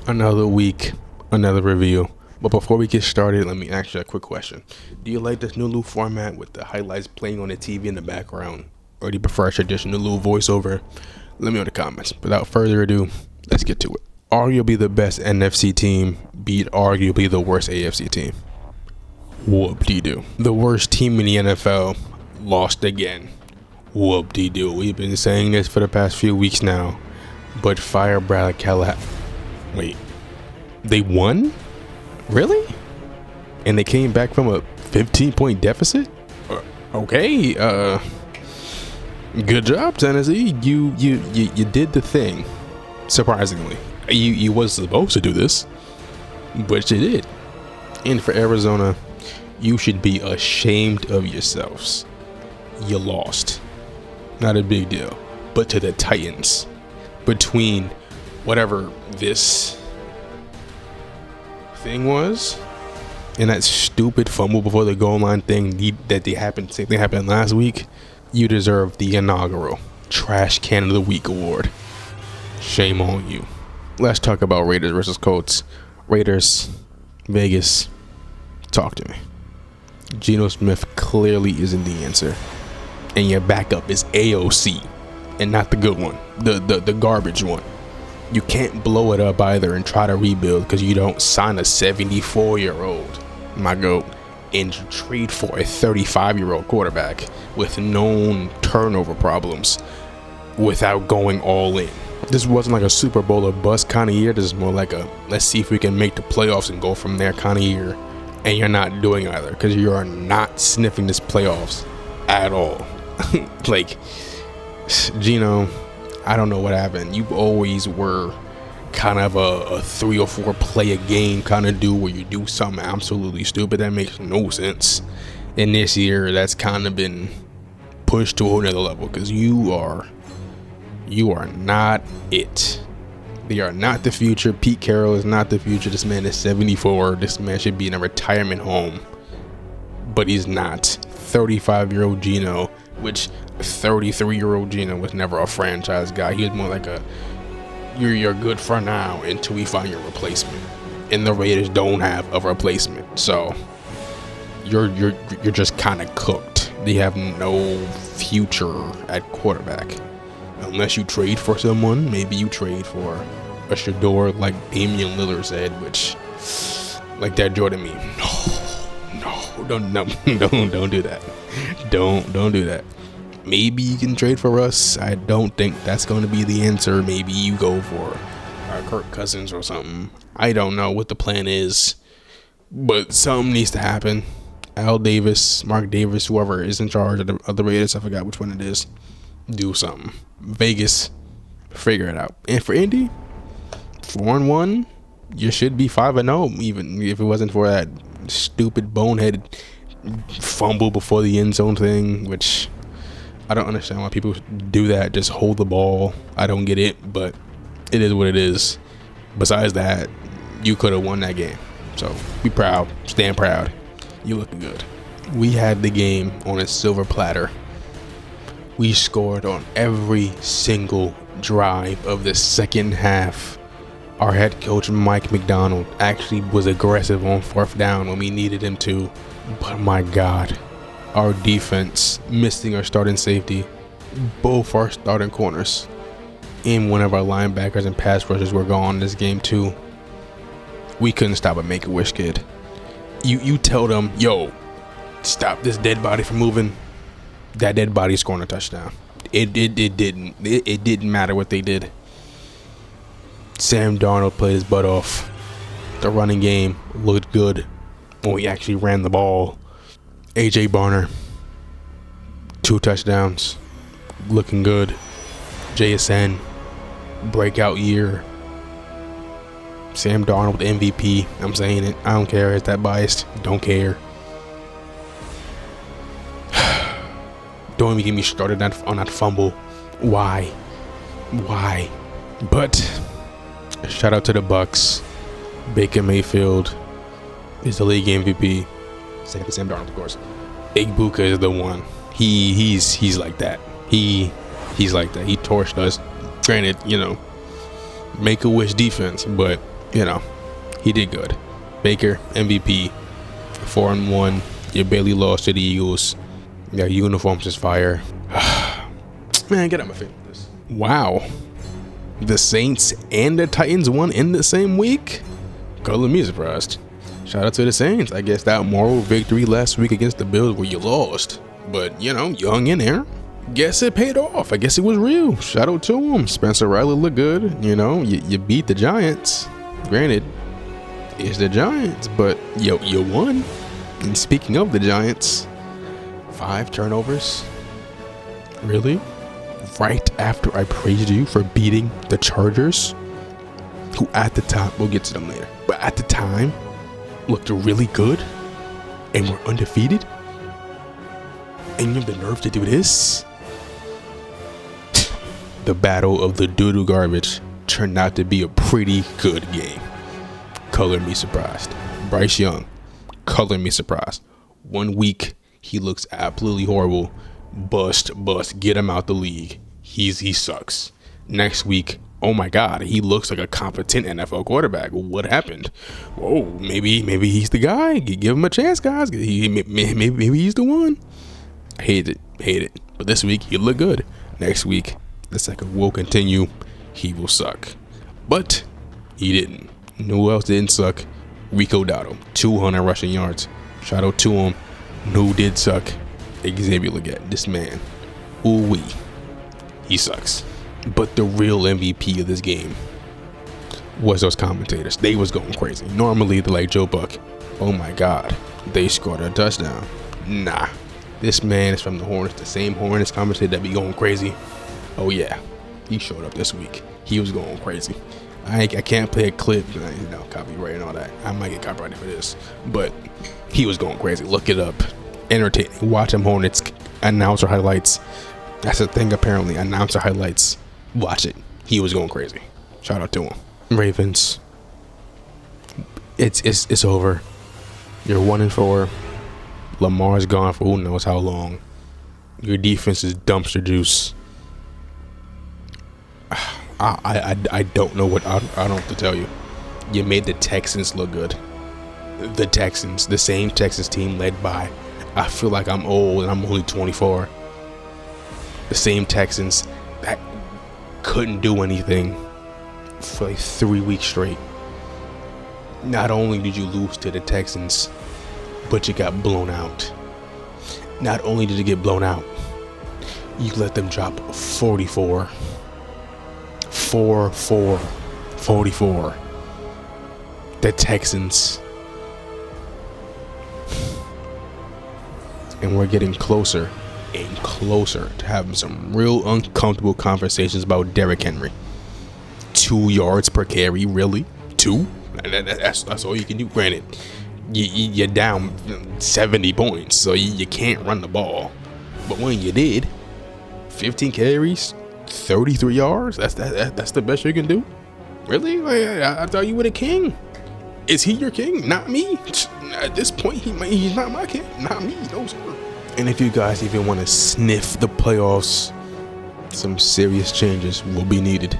Another week, another review. But before we get started, let me ask you a quick question. Do you like this new Lou format with the highlights playing on the TV in the background? Or do you prefer a traditional Lou voiceover? Let me know in the comments. Without further ado, let's get to it. Arguably the best NFC team beat arguably the worst AFC team. Whoop-de-doo. The worst team in the NFL lost again. Whoop-de-doo. We've been saying this for the past few weeks now. But fire Bradley Callahan. Wait, they won? Really? And they came back from a 15-point deficit? Okay, good job, Tennessee. You did the thing. Surprisingly, you was supposed to do this, but you did. And for Arizona, you should be ashamed of yourselves. You lost. Not a big deal. But to the Titans, between whatever this thing was and that stupid fumble before the goal line thing same thing happened last week, you deserve the inaugural Trash Can of the Week award. Shame on you. Let's talk about Raiders versus Colts. Raiders, Vegas, talk to me. Geno Smith clearly isn't the answer, and your backup is AOC, and not the good one, the garbage one. You can't blow it up either and try to rebuild because you don't sign a 74-year-old, my GOAT, and trade for a 35-year-old quarterback with known turnover problems without going all in. This wasn't like a Super Bowl or bust kind of year. This is more like a let's see if we can make the playoffs and go from there kind of year. And you're not doing either because you are not sniffing this playoffs at all. Like, Geno, I don't know what happened. You always were kind of a 3 or 4 play a game kind of dude where you do something absolutely stupid that makes no sense. And this year, that's kind of been pushed to another level because you are not it. They are not the future. Pete Carroll is not the future. This man is 74. This man should be in a retirement home, but he's not. 35-year-old Geno, which 33-year-old Geno was never a franchise guy. He was more like you're good for now until we find your replacement. And the Raiders don't have a replacement, so you're just kind of cooked. They have no future at quarterback unless you trade for someone. Maybe you trade for a Shador like Damian Lillard said, which like that Jordan meme. No, don't do that. Don't do that. Maybe you can trade for us. I don't think that's going to be the answer. Maybe you go for Kirk Cousins or something. I don't know what the plan is, but something needs to happen. Al Davis, Mark Davis, whoever is in charge of the Raiders, I forgot which one it is, do something. Vegas, figure it out. And for Indy, 4-1, you should be 5-0, even if it wasn't for that stupid boneheaded fumble before the end zone thing, which I don't understand why people do that. Just hold the ball. I don't get it, but it is what it is. Besides that, you could have won that game. So be proud. Stand proud. You looking good. We had the game on a silver platter. We scored on every single drive of the second half. Our head coach, Mike McDonald, actually was aggressive on 4th down when we needed him to. But my God, our defense missing our starting safety, both our starting corners, and one of our linebackers and pass rushers were gone this game too. We couldn't stop a Make-A-Wish kid. You tell them, yo, stop this dead body from moving. That dead body scoring a touchdown. It didn't matter what they did. Sam Darnold played his butt off. The running game looked good when we actually ran the ball. AJ Barner, 2 touchdowns, looking good. JSN, breakout year. Sam Darnold, MVP. I'm saying it. I don't care. Is that biased? Don't care. Don't even get me started on that fumble. Why? But shout out to the Bucks. Baker Mayfield is the league MVP. Second to Sam Darnold, of course. Igbuka is the one. He's like that. He's like that. He torched us. Granted, Make-A-Wish defense, but he did good. Baker, MVP, 4-1. You barely lost to the Eagles. Your uniforms is fire. Man, get out my face with this. Wow. The Saints and the Titans won in the same week? Color me surprised. Shout out to the Saints. I guess that moral victory last week against the Bills where you lost. But, you hung in there. Guess it paid off. I guess it was real. Shout out to him. Spencer Riley looked good. You beat the Giants. Granted, it's the Giants, but you won. And speaking of the Giants, 5 turnovers. Really? Right after I praised you for beating the Chargers, who at the time, we'll get to them later, but at the time looked really good and were undefeated, and you have the nerve to do this? The battle of the doo-doo garbage turned out to be a pretty good game. Color me surprised. Bryce Young, color me surprised. 1 week, he looks absolutely horrible. Bust, get him out the league. He sucks. Next week, oh my God, he looks like a competent NFL quarterback. What happened? Whoa, maybe he's the guy. Give him a chance, guys. Maybe he's the one. Hate it. But this week, he looked good. Next week, the second will continue. He will suck. But he didn't. Who else didn't suck? Rico Dotto, 200 rushing yards. Shout out to him. Who did suck? Xavier Legette. This man. Ooh-wee. He sucks. But the real MVP of this game was those commentators. They was going crazy. Normally, they're like, Joe Buck, oh my God, they scored a touchdown. Nah. This man is from the Hornets. The same Hornets commentator that be going crazy. Oh yeah. He showed up this week. He was going crazy. I can't play a clip, copyright and all that. I might get copyrighted for this. But he was going crazy. Look it up. Entertaining. Watch him Hornets announcer highlights. That's the thing apparently. Announcer highlights. Watch it. He was going crazy. Shout out to him. Ravens. It's over. You're 1-4. Lamar's gone for who knows how long. Your defense is dumpster juice. I don't know what I don't have to tell you. You made the Texans look good. The Texans, the same Texans team led by, I feel like I'm old and I'm only 24. The same Texans that couldn't do anything for like 3 weeks straight. Not only did you lose to the Texans, but you got blown out. Not only did you get blown out, you let them drop 44. 44. The Texans. And we're getting closer and closer to having some real uncomfortable conversations about Derrick Henry. 2 yards per carry, really? 2? That's all you can do. Granted, you're down 70 points, so you can't run the ball. But when you did, 15 carries, 33 yards. That's the best you can do. Really? I thought you were the king. Is he your king? Not me. At this point, he's not my king. Not me. No sir. And if you guys even want to sniff the playoffs, some serious changes will be needed.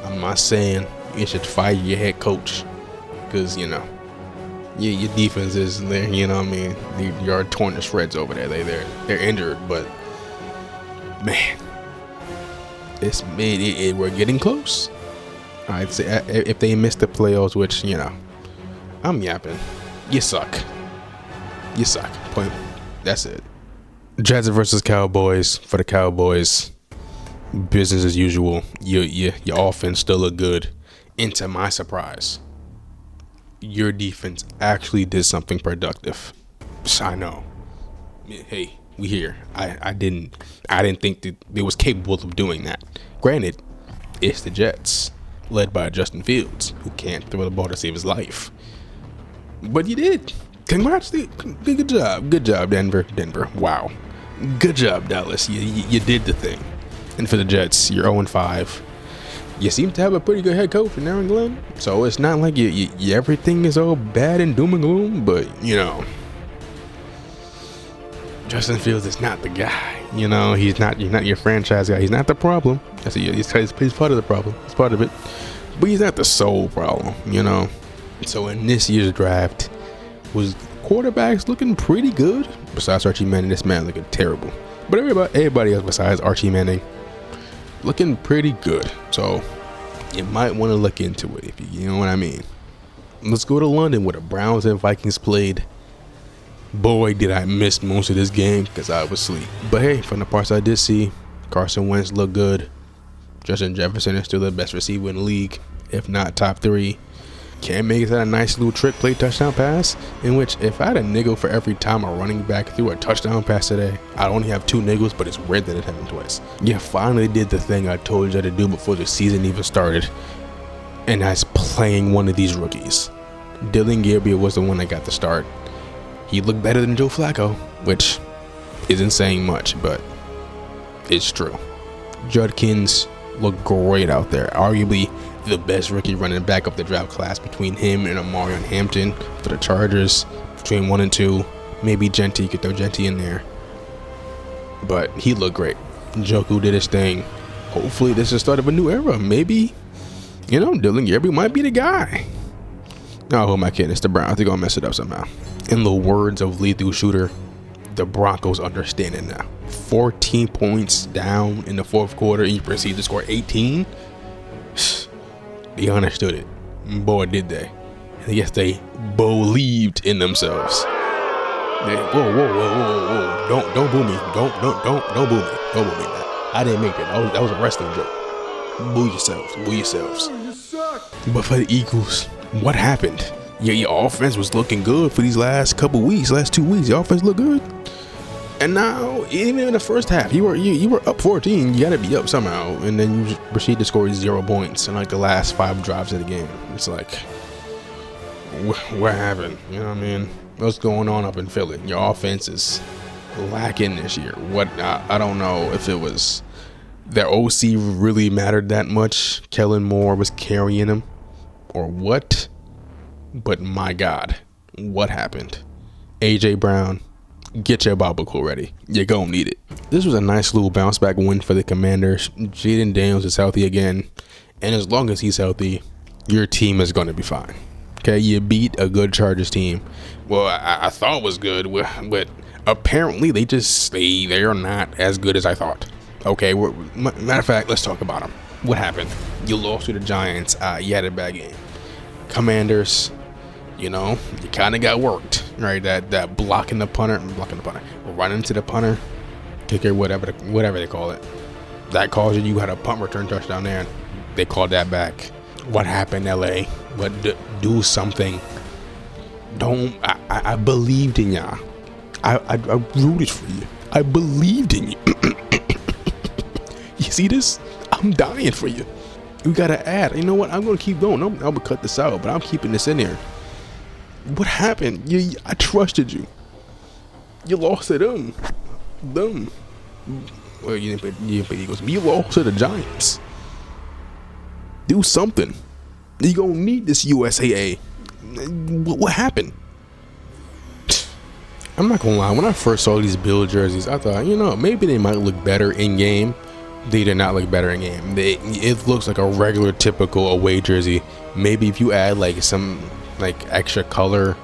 I'm not saying you should fire your head coach, because your defense is there. You know what I mean? You're torn to shreds over there. They're injured, but man. We're getting close. I'd say if they miss the playoffs, which I'm yapping. You suck. Point. That's it. Jets versus Cowboys. For the Cowboys, business as usual. Your offense still look good. And to my surprise, your defense actually did something productive. I know. Hey. We here. I didn't think that they was capable of doing that. Granted, it's the Jets, led by Justin Fields, who can't throw the ball to save his life. But you did. Congrats. Good job, Denver. Wow. Good job, Dallas. You did the thing. And for the Jets, you're 0-5. You seem to have a pretty good head coach in Aaron Glenn. So it's not like you everything is all bad and doom and gloom, but Justin Fields is not the guy. He's not your franchise guy. He's not the problem. He's part of the problem. He's part of it. but he's not the sole problem, you know. So in this year's draft, was quarterbacks looking pretty good besides Archie Manning. This man looking terrible, but everybody else besides Archie Manning looking pretty good. So you might want to look into it, if you know what I mean. Let's go to London where the Browns and Vikings played. Boy, did I miss most of this game because I was asleep. But hey, from the parts I did see, Carson Wentz looked good. Justin Jefferson is still the best receiver in the league, if not top 3. Cam Akers had a nice little trick play touchdown pass, in which if I had a nickel for every time a running back threw a touchdown pass today, I'd only have 2 nickels, but it's rare that it happened twice. You finally did the thing I told you to do before the season even started, and that's playing one of these rookies. Dylan Gabriel was the one that got the start. He looked better than Joe Flacco, which isn't saying much, but it's true. Judkins looked great out there, arguably the best rookie running back of the draft class between him and Amarian Hampton for the Chargers, between 1 and 2. Maybe Genty, you could throw Genty in there, but he looked great. Njoku did his thing. Hopefully this is the start of a new era. Maybe, you know, Dylan Gabriel might be the guy. No, who am I kidding? It's the Browns. They're gonna mess it up somehow. In the words of lethal shooter, the Broncos understand it now. 14 points down in the 4th quarter and you proceed to score 18. They understood it. Boy, did they. And yes, they believed in themselves. Whoa. Don't boo me. Don't boo me. Don't boo me. I didn't make that. That was a wrestling joke. Boo yourselves. But for the Eagles, what happened? Your offense was looking good for these last 2 weeks. Your offense looked good. And now, even in the first half, you were up 14. You got to be up somehow. And then you proceed to score 0 points in like the last 5 drives of the game. It's like, what happened? You know what I mean? What's going on up in Philly? Your offense is lacking this year. I don't know if it was their OC really mattered that much. Kellen Moore was carrying him or what? But my God, what happened? AJ Brown, get your barbacoa ready. You're gonna need it. This was a nice little bounce back win for the Commanders. Jaden Daniels is healthy again, and as long as he's healthy, your team is gonna be fine. Okay, you beat a good Chargers team. Well, I thought it was good, but apparently they are not as good as I thought. Okay, matter of fact, let's talk about them. What happened? You lost to the Giants. You had a bad game. Commanders, you know, you kind of got worked, right? That blocking the punter, running to the punter, kicker, whatever they call it. That caused you had a punt return touchdown there. They called that back. What happened, LA? What do something? I believed in y'all. I rooted for you. I believed in you. You see this? I'm dying for you. We gotta add. You know what? I'm gonna keep going. I'm gonna cut this out, but I'm keeping this in there. What happened? I trusted you. You lost to them. Well, you didn't play Eagles. But you lost to the Giants. Do something. You gonna need this USAA. What happened? I'm not gonna lie. When I first saw these Bill jerseys, I thought, maybe they might look better in game. They did not look better in game. It looks like a regular, typical away jersey. Maybe if you add like some extra color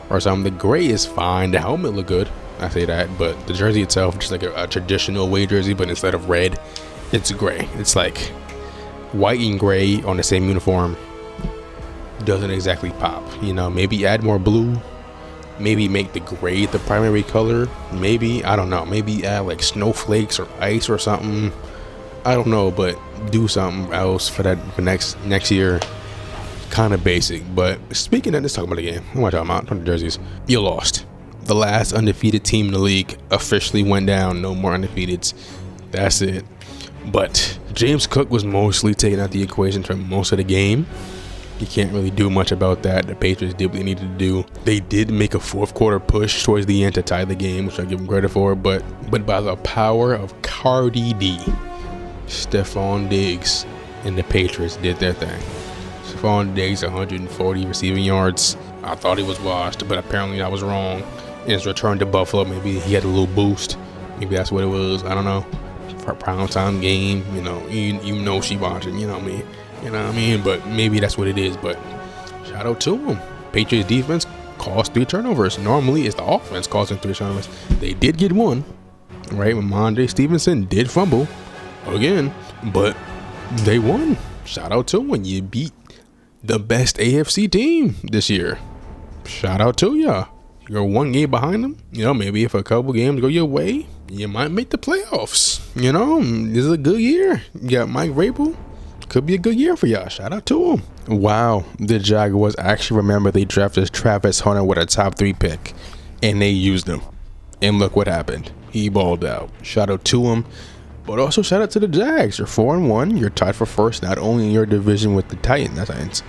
or something, the gray is fine. The helmet look good. I say that, but the jersey itself, just like a traditional away jersey, but instead of red, it's gray. It's like white and gray on the same uniform. Doesn't exactly pop. Maybe add more blue. Maybe make the gray the primary color. Maybe, I don't know. Maybe add like snowflakes or ice or something. I don't know, but do something else for next year. Kind of basic. But speaking of, let's talk about the game. What am I talking about? The jerseys. You lost. The last undefeated team in the league officially went down. No more undefeateds. That's it. But James Cook was mostly taken out the equation for most of the game. You can't really do much about that. The Patriots did what they needed to do. They did make a 4th quarter push towards the end to tie the game, which I give them credit for. But by the power of Cardi D, Stephon Diggs and the Patriots did their thing. Stephon Diggs, 140 receiving yards. I thought he was washed, but apparently I was wrong. In his return to Buffalo, maybe he had a little boost. Maybe that's what it was. I don't know. For a primetime game, you know she watching. You know what I mean? You know what I mean? But maybe that's what it is. But shout out to them. Patriots defense caused 3 turnovers. Normally, it's the offense causing 3 turnovers. They did get one, right? Ramondre Stevenson did fumble again, but they won. Shout out to them. You beat the best AFC team this year. Shout out to y'all. You're 1 game behind them. You know, maybe if a couple games go your way, you might make the playoffs. You know, this is a good year. You got Mike Vrabel. Could be a good year for y'all. Shout out to him. Wow, the Jaguars actually remember they drafted Travis Hunter with a top 3 pick, and they used him. And look what happened. He balled out. Shout out to him. But also shout out to the Jags. You're 4-1. You're tied for first, not only in your division with the Titans,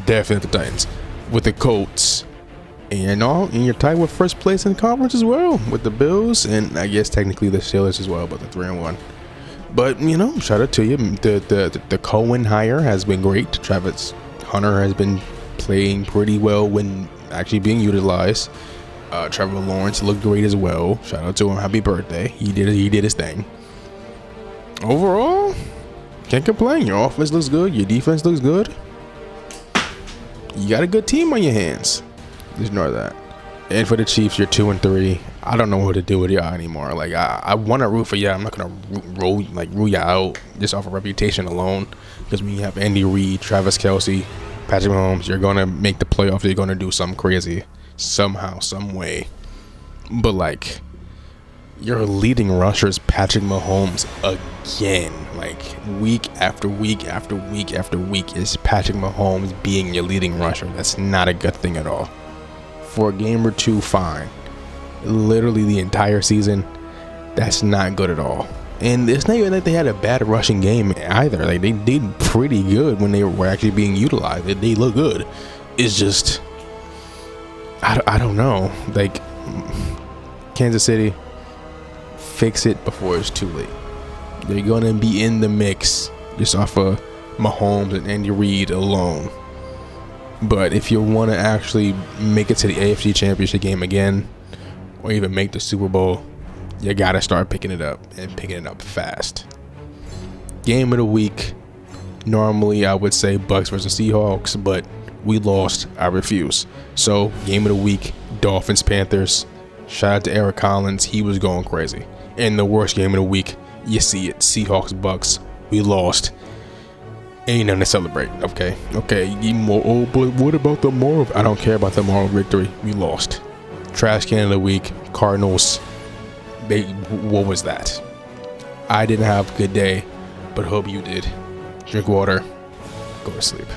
definitely the Titans, with the Colts, and you're tied with first place in the conference as well with the Bills, and I guess technically the Steelers as well, but the 3-1. But you know, shout out to you. The Cohen hire has been great. Travis Hunter has been playing pretty well when actually being utilized. Trevor Lawrence looked great as well. Shout out to him. Happy birthday. He did his thing. Overall, can't complain. Your offense looks good. Your defense looks good. You got a good team on your hands. Just ignore that. And for the Chiefs, you're 2-3. I don't know what to do with y'all anymore. Like I want to root for y'all. I'm not gonna rule y'all out just off of reputation alone. Because when you have Andy Reid, Travis Kelce, Patrick Mahomes, you're gonna make the playoffs. You're gonna do something crazy somehow, some way. But like, your leading rusher is Patrick Mahomes again. Like week after week after week after week is Patrick Mahomes being your leading rusher. That's not a good thing at all. For a game or two, fine. Literally the entire season, that's not good at all. And it's not even like they had a bad rushing game either. Like they did pretty good when they were actually being utilized. They look good. It's just, I don't know. Like Kansas City, fix it before it's too late. They're gonna be in the mix just off of Mahomes and Andy Reid alone. But if you want to actually make it to the AFC Championship game again, or even make the Super Bowl, you gotta start picking it up, and picking it up fast. Game of the week, normally I would say Bucks versus Seahawks, but we lost. I refuse. So game of the week, Dolphins Panthers. Shout out to Eric Collins, he was going crazy. And the worst game of the week, you see it, Seahawks Bucks. We lost. Ain't nothing to celebrate. Okay. But what about the moral? I don't care about the moral victory. We lost. Trash can of the week, Cardinals. What was that? I didn't have a good day, but hope you did. Drink water. Go to sleep.